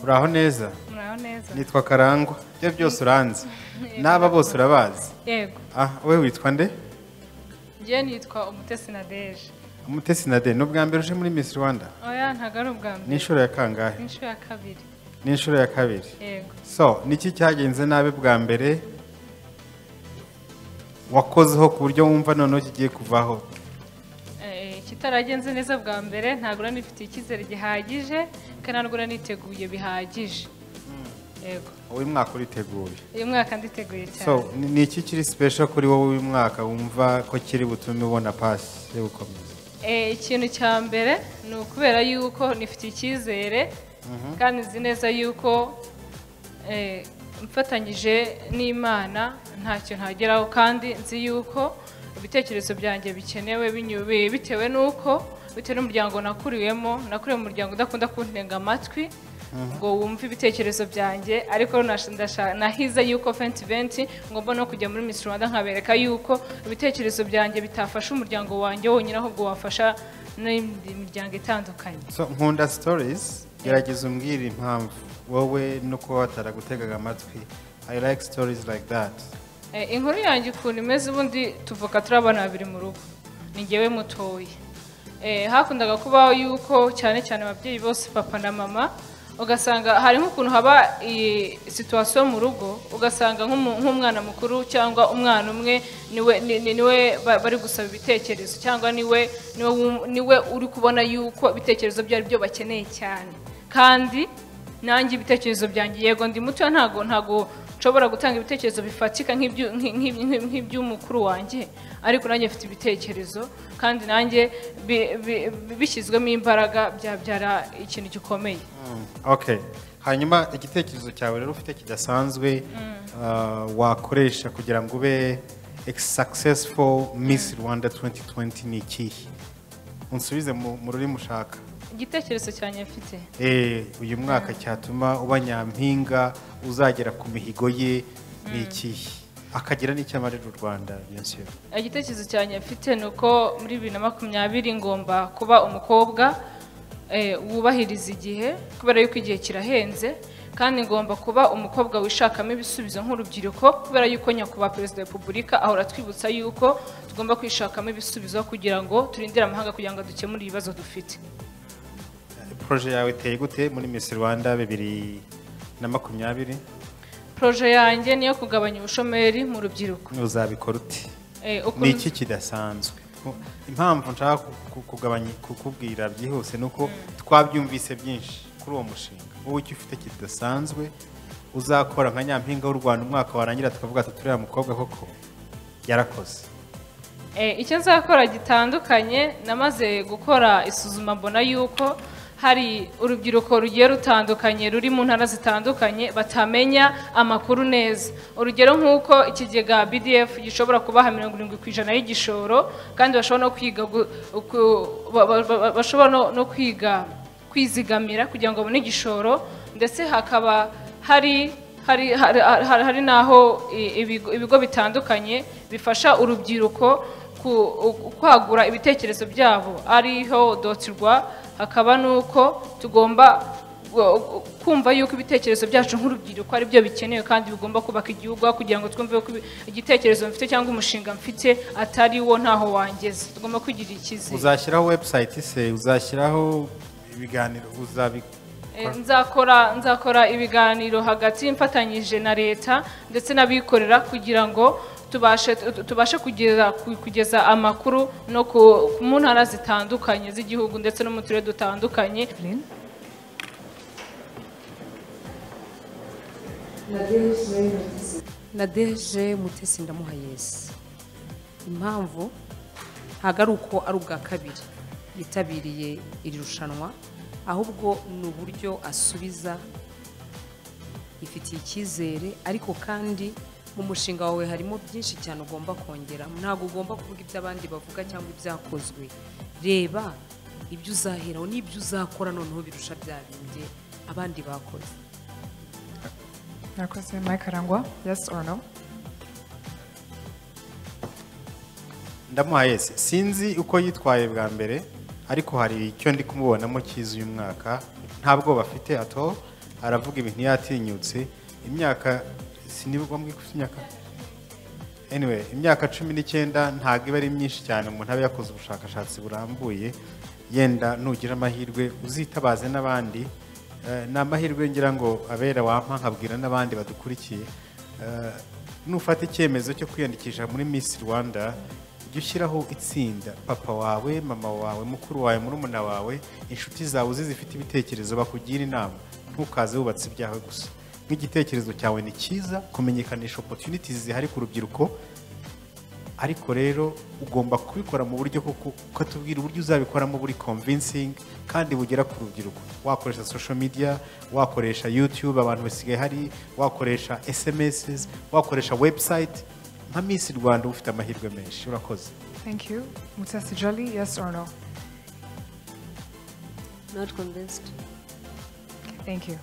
Uraho neza? Muraho neza. Nitwa Karangwa. Byo byose uranzi. Naba bose urabazi. Yego. Wewe witwa nde? Njye nitwa Umutesi Nadege. Umutesi Nadege no bwa mbere uje muri Miss Rwanda? Oya ntago ari ubwa mbere. Ni inshuro ya kangahe? Ni inshuro ya kabiri. Ni inshuro ya kabiri. Yego. So, niki cyagenze nabe bwa mbere? Wakozeho ku buryo wumva noneho kigiye kuvaho? Kitaragenze neza bwa mbere ntago nifite icyizere gihagije kandi ntabwo niteguye bihagije. Yego. Uyu mwaka uriteguye? Uyu mwaka nditeguye cyane. So, ni iki kiri special kuri wowe uyu mwaka wumva ko kiri butume ubona pass yo gukomeza? Ikintu cya mbere ni ukubera yuko nifite icyizere kandi nzi neza yuko mfatanyije n'Imana ntacyo ntageraho kandi nzi yuko ibitekerezo byanjye bikenewe bitewe n'umuryango nakuriye mu muryango udakunda kuntenga amatwi ngo wumve ibitekerezo byanjye ariko nahize yuko 2020 ngomba no kujya muri Miss Rwanda nkabereka yuko ibitekerezo byanjye bitafasha umuryango wanjye wonyine ahubwo wafasha n'indi miryango itandukanye. So nkunda stories gerageza umbwira impamvu wowe nuko wataragutegaga amatwi. I like stories like that. Inkuru yanjye ukuntu imeze ubundi tuvuka turi abana babiri mu rugo ni njyewe mutoya. Hakundaga kubaho yuko cyane cyane ababyeyi bose papa na mama ugasanga hari nk'ukuntu haba situation mu rugo ugasanga nk'umwana mukuru cyangwa umwana umwe niwe bari gusaba ibitekerezo cyangwa niwe uri kubona yuko ibitekerezo byari byo bakeneye cyane kandi nanjye ibitekerezo byanjye yego ndi muto ntago nshobora gutanga ibitekerezo bifatika nk'iby'umukuru wanjye ariko nanjye mfite ibitekerezo kandi nanjye bishyizwemo imbaraga byabyara ikintu gikomeye. Okay, hanyuma igitekerezo cyawe rero ufite kidasanzwe wakoresha kugira ngo ube successful Miss Rwanda 2020 ni ikihe? Unsubize mu rurimi ushaka. Igitekerezo cyane mfite uyu mwaka cyatuma uba nyampinga uzagera ku mihigo ye ni ikihe? Akagira n'icyamarira u Rwanda bien sûr. Igitekerezo cyane mfite nuko muri 2020 ngomba kuba umukobwa wubahiriza igihe kubera yuko igihe kirahenze kandi ngomba kuba umukobwa wishakamo ibisubizo nk'urubyiruko kubera yuko nyakubahwa Perezida wa Repubulika ahora twibutsa yuko tugomba kwishakamo ibisubizo kugira ngo turindire amahanga kugira ngo dukemure ibibazo dufite. Projet yawe iteye gute muri Miss Rwanda 2020? Projet yanjye niyo kugabanya ubushomeri mu rubyiruko. Uzabikora uti? Ni iki kidasanzwe? Impamvu nshaka kukubwira byihuse nuko twabyumvise byinshi kuri uwo mushinga. Wowe icyo ufite kidasanzwe uzakora nka nyampinga w'u Rwanda umwaka warangira tukavuga ati turiya mukobwa koko yarakoze. Icyo nzakora gitandukanye namaze gukora isuzuma mbona yuko hari urubyiruko rugiye rutandukanye ruri mu ntara zitandukanye batamenya amakuru neza. Urugero nk'uko ikigega BDF gishobora kubaha 70% y'igishoro kandi bashobora no kwiga kwizigamira kugira ngo babone igishoro ndetse hakaba hari naho ibigo bitandukanye bifasha urubyiruko kwagura ibitekerezo byabo ariho dotirwa hakaba nuko tugomba kumva yuko ibitekerezo byacu nk'urubyiruko ari byo bikenewe kandi bigomba kubaka igihugu kugira ngo twumve ko igitekerezo mfite cyangwa umushinga mfite atari wo ntaho wangeze. Tugomba kugira ikizi. Uzashyiraho website se uzashyiraho ibiganiro nzakora ibiganiro hagati mfatanyije na leta ndetse n'abikorera kugira ngo tubashe kugeza amakuru no mu ntara zitandukanye z'igihugu ndetse no mu turere dutandukanye. Nadege Umutesi ndamuhayesi. Impamvu ntago ari uko ari ubwa kabiri yitabiriye iri rushanwa ahubwo ni uburyo asubiza ifitiye icyizere ariko kandi mu mushinga wawe harimo byinshi cyane ugomba kongera. Ntabwo ugomba kuvuga ibyo abandi bavuga cyangwa ibyakozwe. Reba ibyo uzaheraho n'ibyo uzakora noneho birusha bya bindi abandi bakoze. Nakoze Mike Karangwa, yes or no? Ndamuhayese sinzi uko yitwaye bwa mbere ariko hari icyo ndi kumubonamo cyiza uyu mwaka ntabwo bafite ato aravuga ibintu yatinyutse imyaka sinibwa mbwi ku imyaka anyway imyaka 19 ntago iba ari myinshi cyane umuntu aba yakoze ubushakashatsi burambuye yenda nugira amahirwe uzitabaze n'abandi n'amahirwe ngira ngo abera wampa nkabwira n'abandi badukurikiye nufata icyemezo cyo kwiyandikisha muri Miss Rwanda ujye ushyiraho itsinda papa wawe mama wawe mukuru wawe murumuna wawe inshuti zawe uzifite ibitekerezo bakugira inama ntukaze wubatse ibyawe gusa nk'igitekerezo cyawe ni cyiza kumenyekanisha opportunities zihari ku rubyiruko ariko rero ugomba kubikora mu buryo ukatubwira uburyo uzabikoramo buri convincing kandi bugera ku rubyiruko wakoresha social media wakoresha YouTube abantu basigaye hari wakoresha SMS wakoresha website nka Miss Rwanda ufite amahirwe menshi urakoze. Thank you. Umutesi Jolly, yes or no? Not convinced. Thank you.